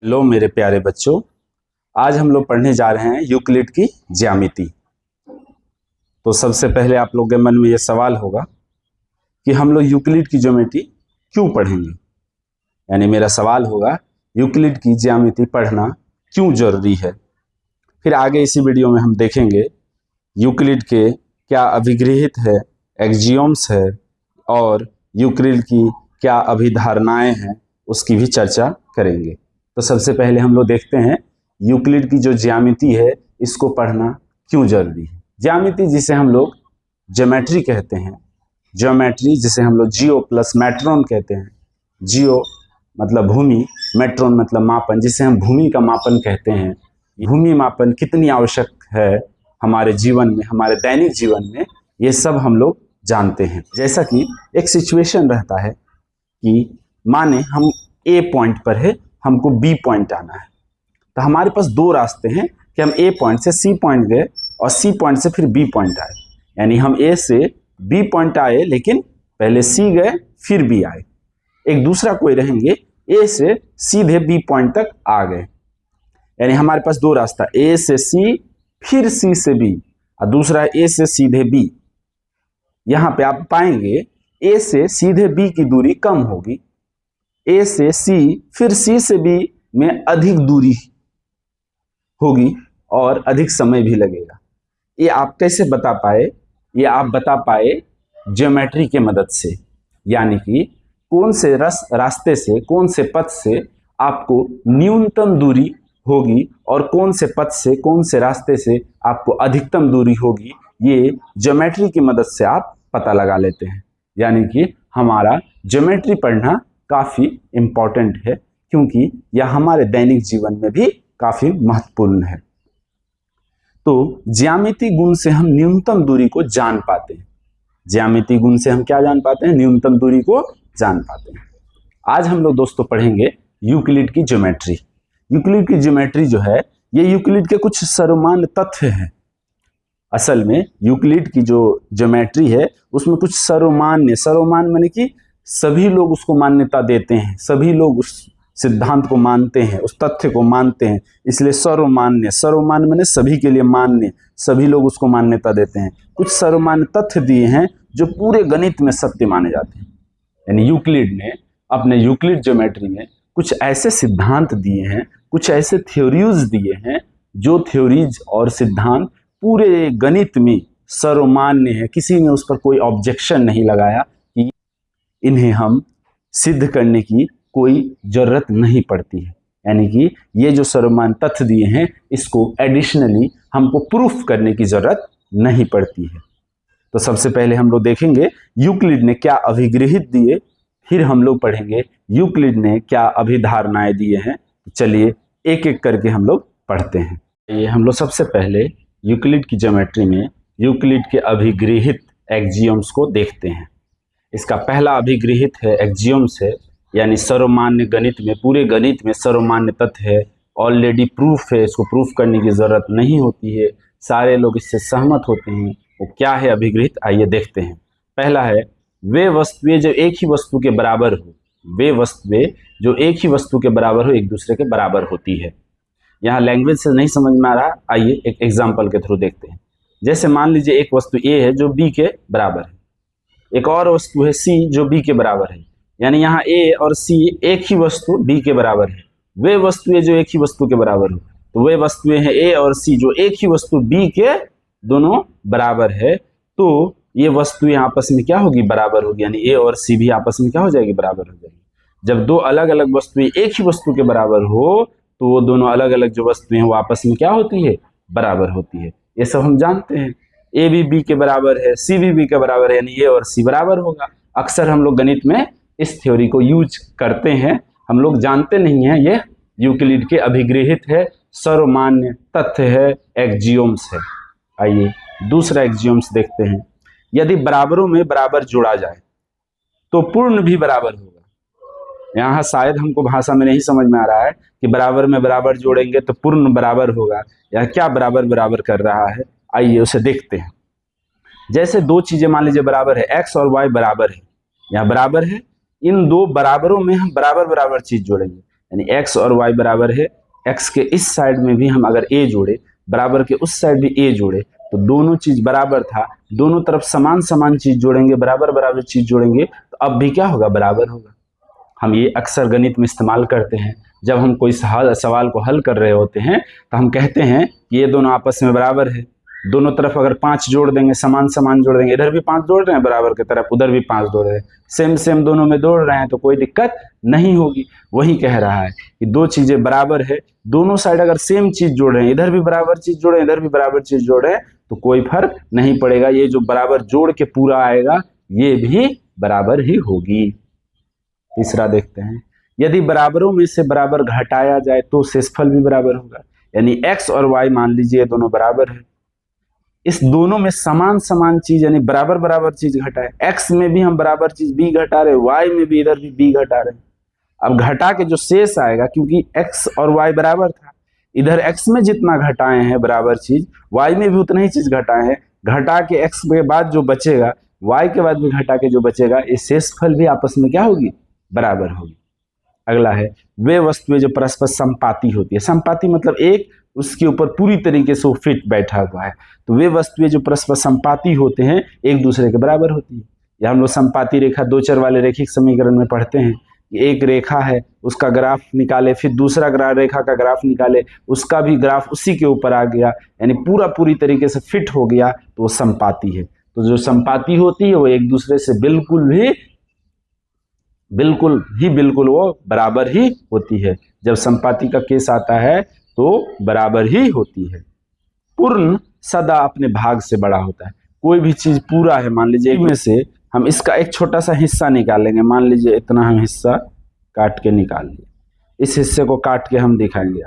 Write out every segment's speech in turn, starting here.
Hello मेरे प्यारे बच्चों, आज हम लोग पढ़ने जा रहे हैं यूक्लिड की ज्यामिति। तो सबसे पहले आप लोगों के मन में ये सवाल होगा कि हम लोग यूक्लिड की ज्योमेट्री क्यों पढ़ेंगे। यानी मेरा सवाल होगा यूक्लिड की ज्यामिति पढ़ना क्यों जरूरी है। फिर आगे इसी वीडियो में हम देखेंगे यूक्लिड के क्या अभिगृहित है, एक्जियोम्स है और यूक्लिड की क्या अभिधारणाएं हैं, उसकी भी चर्चा करेंगे। तो सबसे पहले हम लोग देखते हैं यूक्लिड की जो ज्यामिति है इसको पढ़ना क्यों जरूरी है। ज्यामिति जिसे हम लोग ज्योमेट्री कहते हैं, ज्योमेट्री जिसे हम लोग जियो प्लस मैट्रोन कहते हैं। जियो मतलब भूमि, मैट्रोन मतलब मापन, जिसे हम भूमि का मापन कहते हैं। भूमि मापन कितनी आवश्यक है हमारे जीवन में, हमारे दैनिक जीवन में, ये सब हम लोग जानते हैं। जैसा कि एक सिचुएशन रहता है कि माने हम ए पॉइंट पर है, हमको बी पॉइंट आना है, तो हमारे पास दो रास्ते हैं कि हम ए पॉइंट से सी पॉइंट गए और सी पॉइंट से फिर बी पॉइंट आए। यानी हम ए से बी पॉइंट आए लेकिन पहले सी गए फिर बी आए। एक दूसरा कोई रहेंगे ए से सीधे बी पॉइंट तक आ गए। यानी हमारे पास दो रास्ता, ए से सी फिर सी से बी, और दूसरा ए से सीधे बी। यहाँ पे आप पाएंगे ए से सीधे बी की दूरी कम होगी, ए से सी फिर सी से बी में अधिक दूरी होगी और अधिक समय भी लगेगा। ये आप कैसे बता पाए? ये आप बता पाए ज्योमेट्री के मदद से। यानी कि कौन से रास्ते से, कौन से पथ से आपको न्यूनतम दूरी होगी और कौन से पथ से, कौन से रास्ते से आपको अधिकतम दूरी होगी, ये ज्योमेट्री की मदद से आप पता लगा लेते हैं। यानी कि हमारा ज्योमेट्री पढ़ना काफ़ी इम्पॉर्टेंट है, क्योंकि यह हमारे दैनिक जीवन में भी काफ़ी महत्वपूर्ण है। तो ज्यामिति गुण से हम न्यूनतम दूरी को जान पाते हैं। ज्यामिति गुण से हम क्या जान पाते हैं? न्यूनतम दूरी को जान पाते हैं। आज हम लोग दोस्तों पढ़ेंगे यूक्लिड की ज्योमेट्री। यूक्लिड की ज्योमेट्री जो है, ये यूक्लिड के कुछ सर्वमान्य तथ्य हैं। असल में यूक्लिड की जो ज्योमेट्री है उसमें कुछ सर्वमान्य माने कि सभी लोग उसको मान्यता देते हैं, सभी लोग उस सिद्धांत को मानते हैं, उस तथ्य को मानते हैं, इसलिए सर्वमान्य माने सभी के लिए मान्य, सभी लोग उसको मान्यता देते हैं। कुछ सर्वमान्य तथ्य दिए हैं जो पूरे गणित में सत्य माने जाते हैं। यानी यूक्लिड ने अपने यूक्लिड ज्योमेट्री में कुछ ऐसे सिद्धांत दिए हैं, कुछ ऐसे थ्योरीज दिए हैं जो थ्योरीज और सिद्धांत पूरे गणित में सर्वमान्य है। किसी ने उस पर कोई ऑब्जेक्शन नहीं लगाया कि इन्हें हम सिद्ध करने की कोई जरूरत नहीं पड़ती है। यानी कि ये जो सर्वमान्य तथ्य दिए हैं इसको एडिशनली हमको प्रूफ करने की जरूरत नहीं पड़ती है। तो सबसे पहले हम लोग देखेंगे यूक्लिड ने क्या अभिगृहित दिए, फिर हम लोग पढ़ेंगे यूक्लिड ने क्या अभिधारणाएं दिए हैं। चलिए एक एक करके हम लोग पढ़ते हैं। ये हम लोग सबसे पहले यूक्लिड की ज्योमेट्री में यूक्लिड के अभिगृहित एक्जियोम्स को देखते हैं। इसका पहला अभिगृहित है एक्जियोम्स है, यानी सर्वमान्य गणित में, पूरे गणित में सर्वमान्य तथ्य है, ऑलरेडी प्रूफ है, इसको प्रूफ करने की जरूरत नहीं होती है, सारे लोग इससे सहमत होते हैं। वो क्या है अभिगृहित, आइए देखते हैं। पहला है वे वस्तुएं जो एक ही वस्तु के बराबर हो, वे वस्तुएं जो एक ही वस्तु के बराबर हो एक दूसरे के बराबर होती है। यहाँ लैंग्वेज से नहीं समझ में आ रहा, आइए एक एग्जाम्पल के थ्रू देखते हैं। जैसे मान लीजिए एक वस्तु ए है जो बी के बराबर है, एक और वस्तु है सी जो बी के बराबर है। यानी यहाँ ए और सी एक ही वस्तु बी के बराबर है। वे वस्तुएं जो एक ही वस्तु के बराबर हो, तो वे वस्तुएं हैं ए और सी जो एक ही वस्तु बी के दोनों बराबर है। तो ये वस्तुएं आपस में क्या होगी? बराबर होगी। यानी ए और सी भी आपस में क्या हो जाएगी? बराबर हो जाएगी। जब दो अलग अलग वस्तुएं एक ही वस्तु के बराबर हो तो वो दोनों अलग अलग जो वस्तुएं हैं वो आपस में क्या होती है? बराबर होती है। ये सब हम जानते हैं। ए भी बी के बराबर है, सी भी बी के बराबर है, यानी ए और सी बराबर होगा। अक्सर हम लोग गणित में इस थ्योरी को यूज करते हैं, हम लोग जानते नहीं हैं। ये यूक्लिड के अभिगृहित है, सर्वमान्य तथ्य है, एक्जियोम्स है। आइए दूसरा एक्जियोम्स देखते हैं। यदि बराबरों में बराबर जोड़ा जाए तो पूर्ण भी बराबर होगा। यहाँ शायद हमको भाषा में नहीं समझ में आ रहा है कि बराबर में बराबर जोड़ेंगे तो पूर्ण बराबर होगा, या क्या बराबर बराबर कर रहा है। आइए उसे देखते हैं। जैसे दो चीजें मान लीजिए बराबर है, एक्स और वाई बराबर है, यहाँ बराबर है, इन दो बराबरों में हम बराबर बराबर चीज जोड़ेंगे। यानी x और y बराबर है, x के इस साइड में भी हम अगर a जोड़े, बराबर के उस साइड भी a जोड़े, तो दोनों चीज बराबर था, दोनों तरफ समान समान चीज जोड़ेंगे, बराबर बराबर चीज जोड़ेंगे, तो अब भी क्या होगा, बराबर होगा। हम ये अक्सर गणित में इस्तेमाल करते हैं, जब हम कोई सवाल को हल कर रहे होते हैं तो हम कहते हैं कि ये दोनों आपस में बराबर है, दोनों तरफ अगर 5 जोड़ देंगे, समान समान जोड़ देंगे, इधर भी 5 जोड़ रहे हैं बराबर की तरफ, उधर भी 5 जोड़ रहे हैं, सेम सेम दोनों में जोड़ रहे हैं, तो कोई दिक्कत नहीं होगी। वही कह रहा है कि दो चीजें बराबर है, दोनों साइड अगर सेम चीज जोड़ रहे हैं, इधर भी बराबर चीज जोड़ रहे हैं, इधर भी बराबर चीज जोड़ रहे हैं, तो कोई फर्क नहीं पड़ेगा, ये जो बराबर जोड़ के पूरा आएगा ये भी बराबर ही होगी। तीसरा देखते हैं, यदि बराबरों में से बराबर घटाया जाए तो शेषफल भी बराबर होगा। यानी x और y मान लीजिए दोनों बराबर है, इस दोनों में समान समान चीज यानी बराबर बराबर चीज घटाए, x में भी हम बराबर चीज b घटा रहे, y में भी इधर भी b घटा रहे। अब घटा के जो शेष आएगा, क्योंकि x और y बराबर था, इधर x में जितना घटाए हैं बराबर चीज, y में भी उतना ही चीज घटाए हैं, घटा के x के बाद जो बचेगा, y के बाद भी घटा के जो बचेगा, ये शेषफल भी आपस में क्या होगी, बराबर होगी। अगला है, वे वस्तुएं जो परस्पर संपाती होती है। संपाती मतलब एक उसके ऊपर पूरी तरीके से वो फिट बैठा हुआ है, तो वे वस्तुएं जो परस्पर संपाती होते हैं एक दूसरे के बराबर होती है। या हम लोग संपाती रेखा दो चर वाले रैखिक समीकरण में पढ़ते हैं, एक रेखा है उसका ग्राफ निकाले, फिर दूसरा रेखा का ग्राफ निकाले, उसका भी ग्राफ उसी के ऊपर आ गया, यानी पूरी तरीके से फिट हो गया, तो वो संपाती है। तो जो संपाती होती है वो एक दूसरे से बिल्कुल वो बराबर ही होती है। जब संपाती का केस आता है तो बराबर ही होती है। पूर्ण सदा अपने भाग से बड़ा होता है। कोई भी चीज पूरा है, मान लीजिए में से हम इसका एक छोटा सा हिस्सा निकालेंगे, मान लीजिए इतना हम हिस्सा काट के निकाल लिए, इस हिस्से को काट के हम दिखाएंगे।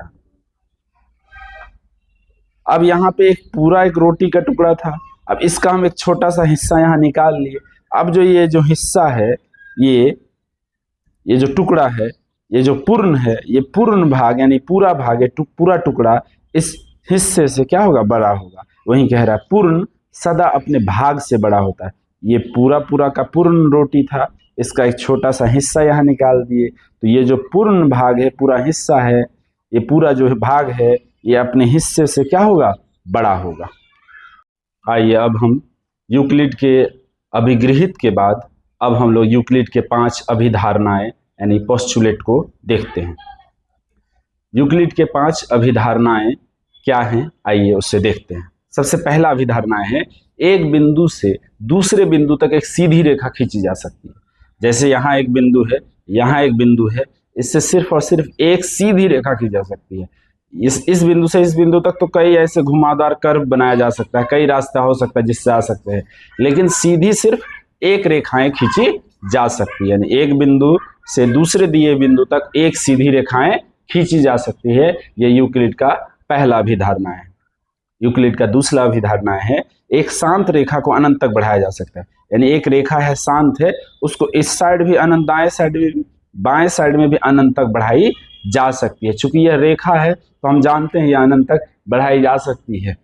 अब यहाँ पे एक रोटी का टुकड़ा था, अब इसका हम एक छोटा सा हिस्सा यहाँ निकाल लिए। अब ये जो हिस्सा है, ये जो टुकड़ा है, ये जो पूर्ण है, ये पूर्ण भाग यानी पूरा भाग है, पूरा टुकड़ा इस हिस्से से क्या होगा, बड़ा होगा। वही कह रहा है पूर्ण सदा अपने भाग से बड़ा होता है। ये पूरा का पूर्ण रोटी था, इसका एक छोटा सा हिस्सा यहाँ निकाल दिए, तो ये जो पूर्ण भाग है, पूरा हिस्सा है, ये पूरा जो भाग है ये अपने हिस्से से क्या होगा, बड़ा होगा। आइए अब हम यूक्लिड के अभिगृहित के बाद अब हम लोग यूक्लिड के 5 अभिधारणाएं यानी पोस्टुलेट को देखते हैं। यूक्लिड के 5 अभिधारणाएं क्या हैं, आइए उससे देखते हैं। सबसे पहला अभिधारणा है, एक बिंदु से दूसरे बिंदु तक एक सीधी रेखा खींची जा सकती है। जैसे यहाँ एक बिंदु है, यहाँ एक बिंदु है, इससे सिर्फ और सिर्फ एक सीधी रेखा खींची जा सकती है। इस बिंदु से इस बिंदु तक तो कई ऐसे घुमावदार कर्व बनाया जा सकता है, कई रास्ता हो सकता है जिससे आ सकते हैं, लेकिन सीधी सिर्फ एक रेखाएं खींची जा सकती है। यानी एक बिंदु से दूसरे दिए बिंदु तक एक सीधी रेखाएं खींची जा सकती है। यह यूक्लिड का पहला अभिधारणा है। यूक्लिड का दूसरा अभिधारणा है, एक शांत रेखा को अनंत तक बढ़ाया जा सकता है। यानी एक रेखा है, शांत है, उसको इस साइड भी अनंत, दाएं साइड भी, बाएं साइड में भी अनंत तक बढ़ाई जा सकती है। चूंकि यह रेखा है तो हम जानते हैं यह अनंत तक बढ़ाई जा सकती है।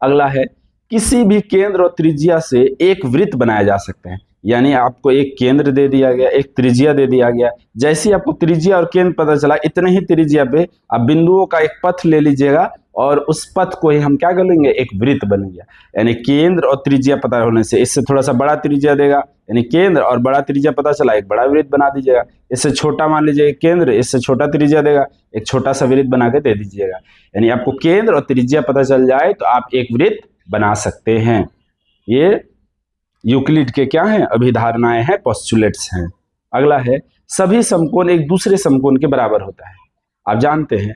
अगला है, किसी भी केंद्र और त्रिज्या से एक वृत्त बनाया जा सकता है। यानी आपको एक केंद्र दे दिया गया, एक त्रिज्या दे दिया गया, जैसे ही आपको त्रिज्या और केंद्र पता चला, इतने ही त्रिज्या पे आप बिंदुओं का एक पथ ले लीजिएगा और उस पथ को ही हम क्या कर लेंगे, एक वृत्त बन गया। यानी केंद्र और त्रिज्या पता होने से इससे थोड़ा सा बड़ा त्रिज्या देगा, यानी केंद्र और बड़ा त्रिज्या पता चला, एक बड़ा वृत्त बना दीजिएगा। इससे छोटा मान लीजिए केंद्र, इससे छोटा त्रिज्या देगा, एक छोटा सा वृत्त बना के दे दीजिएगा। यानी आपको केंद्र और त्रिज्या पता चल जाए तो आप एक वृत्त बना सकते हैं। ये यूक्लिड के क्या हैं, अभिधारणाएं हैं, पोस्टुलेट्स हैं। अगला है, सभी समकोण एक दूसरे समकोण के बराबर होता है। आप जानते हैं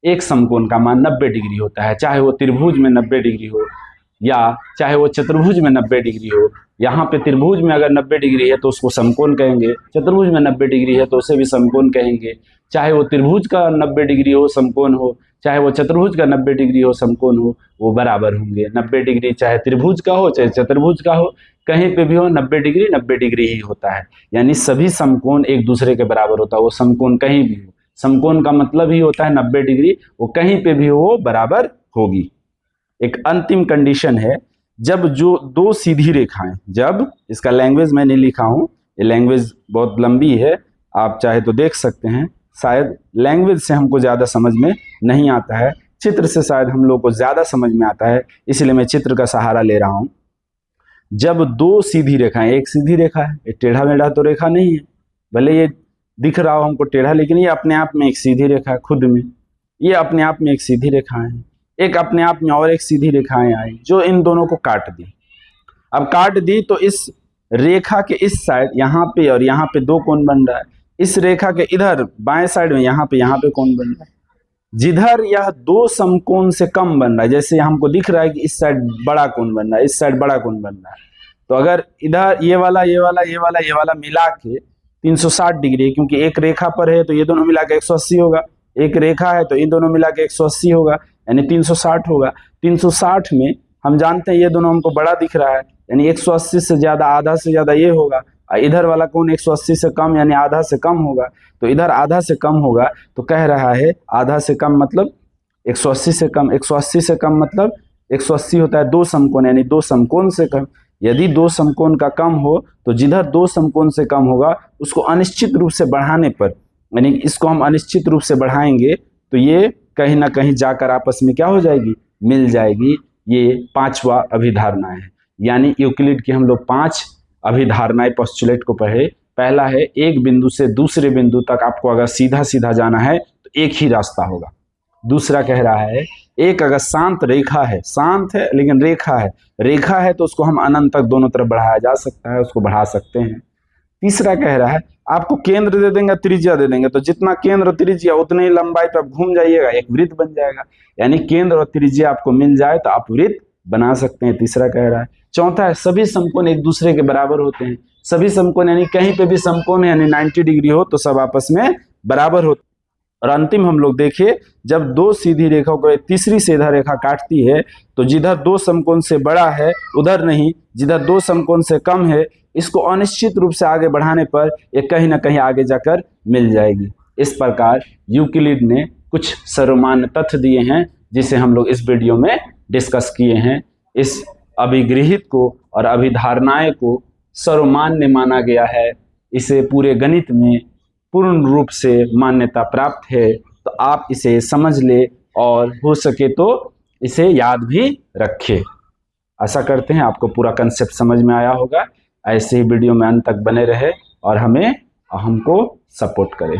एक समकोण का मान 90 डिग्री होता है, चाहे वो त्रिभुज में 90 डिग्री हो या चाहे वो चतुर्भुज में 90 डिग्री हो। यहाँ पे त्रिभुज में अगर 90 डिग्री है तो उसको समकोण कहेंगे, चतुर्भुज में 90 डिग्री है तो उसे भी समकोण कहेंगे। चाहे वो त्रिभुज का 90 डिग्री हो समकोण हो, चाहे वो चतुर्भुज का 90 डिग्री हो समकोण हो, वो बराबर होंगे। 90 डिग्री चाहे त्रिभुज का हो चाहे चतुर्भुज का हो, कहीं पे भी हो 90 डिग्री ही होता है। यानी सभी समकोण एक दूसरे के बराबर होता है, वो समकोण कहीं भी हो। समकोण का मतलब ही होता है 90 डिग्री, वो कहीं पे भी हो बराबर होगी। एक अंतिम कंडीशन है, जब जो दो सीधी रेखाएं, जब इसका लैंग्वेज मैं नहीं लिखा हूं, ये लैंग्वेज बहुत लंबी है, आप चाहे तो देख सकते हैं। शायद लैंग्वेज से हमको ज़्यादा समझ में नहीं आता है, चित्र से शायद हम लोग को ज़्यादा समझ में आता है, इसलिए मैं चित्र का सहारा ले रहा हूँ। जब दो सीधी रेखाएं, एक सीधी रेखा है, एक टेढ़ा मेढ़ा तो रेखा नहीं है, भले ये दिख रहा हो हमको टेढ़ा, लेकिन ये अपने आप में एक सीधी रेखा है खुद में, ये अपने आप में एक सीधी रेखा है। एक अपने आप में और एक सीधी रेखाएं आई जो इन दोनों को काट दी। अब काट दी तो इस रेखा के इस साइड यहाँ पे और यहाँ पे दो कोण बन रहा है, इस रेखा के इधर बाएं साइड में यहाँ पे कोण बन रहा है। जिधर यह दो समकोण से कम बन रहा है, जैसे हमको दिख रहा है कि इस साइड बड़ा कोण बन रहा है, इस साइड बड़ा कोण बन रहा है, तो अगर इधर ये वाला मिला के 360 डिग्री, क्योंकि एक रेखा पर है तो ये दोनों मिला के 180 होगा, एक रेखा है तो इन दोनों मिला के 180 होगा, यानी 360 होगा। 360 में हम जानते हैं ये दोनों हमको बड़ा दिख रहा है, यानी 180 से ज्यादा, आधा से ज्यादा ये होगा, इधर वाला कोण 180 से कम यानी आधा से कम होगा, तो इधर आधा से कम होगा, तो कह रहा है आधा से कम मतलब 180 से कम, 180 से कम मतलब 180 होता है दो समकोण, यानी दो समकोण से कम। यदि दो समकोण का कम हो तो जिधर दो समकोण से कम होगा उसको अनिश्चित रूप से बढ़ाने पर, यानी इसको हम अनिश्चित रूप से बढ़ाएंगे तो ये कहीं ना कहीं जाकर आपस में क्या हो जाएगी, मिल जाएगी। ये पांचवा अभिधारणा है, यानी यूक्लिड की हम लोग 5 अभिधारणाएं पोस्टुलेट को पढ़े। पहला है एक बिंदु से दूसरे बिंदु तक आपको अगर सीधा सीधा जाना है तो एक ही रास्ता होगा। दूसरा कह रहा है एक अगर शांत रेखा है, शांत है लेकिन रेखा है तो उसको हम अनंत तक दोनों तरफ बढ़ाया जा सकता है, उसको बढ़ा सकते हैं। तीसरा कह रहा है आपको केंद्र दे देंगे, त्रिज्या दे देंगे, तो जितना केंद्र और त्रिज्या उतनी ही लंबाई पे आप घूम जाइएगा, एक वृत्त बन जाएगा। यानी केंद्र और त्रिज्या आपको मिल जाए तो आप वृत्त बना सकते हैं, तीसरा कह रहा है। चौथा है सभी समकोण एक दूसरे के बराबर होते हैं। सभी समकोण यानी कहीं पे भी समकोण यानी 90 डिग्री हो तो सब आपस में बराबर होते। और अंतिम हम लोग देखिए, जब दो सीधी रेखाओं को तीसरी सीधा रेखा काटती है तो जिधर दो समकोण से बड़ा है उधर नहीं, जिधर दो समकोण से कम है इसको अनिश्चित रूप से आगे बढ़ाने पर ये कहीं ना कहीं आगे जाकर मिल जाएगी। इस प्रकार यूक्लिड ने कुछ सर्वमान्य तथ्य दिए हैं जिसे हम लोग इस वीडियो में डिस्कस किए हैं। इस अभिगृहित को और अभिधारणाएं को सर्वमान्य माना गया है, इसे पूरे गणित में पूर्ण रूप से मान्यता प्राप्त है, तो आप इसे समझ ले और हो सके तो इसे याद भी रखें। आशा करते हैं आपको पूरा कंसेप्ट समझ में आया होगा। ऐसे ही वीडियो में अंत तक बने रहे और हमको सपोर्ट करें।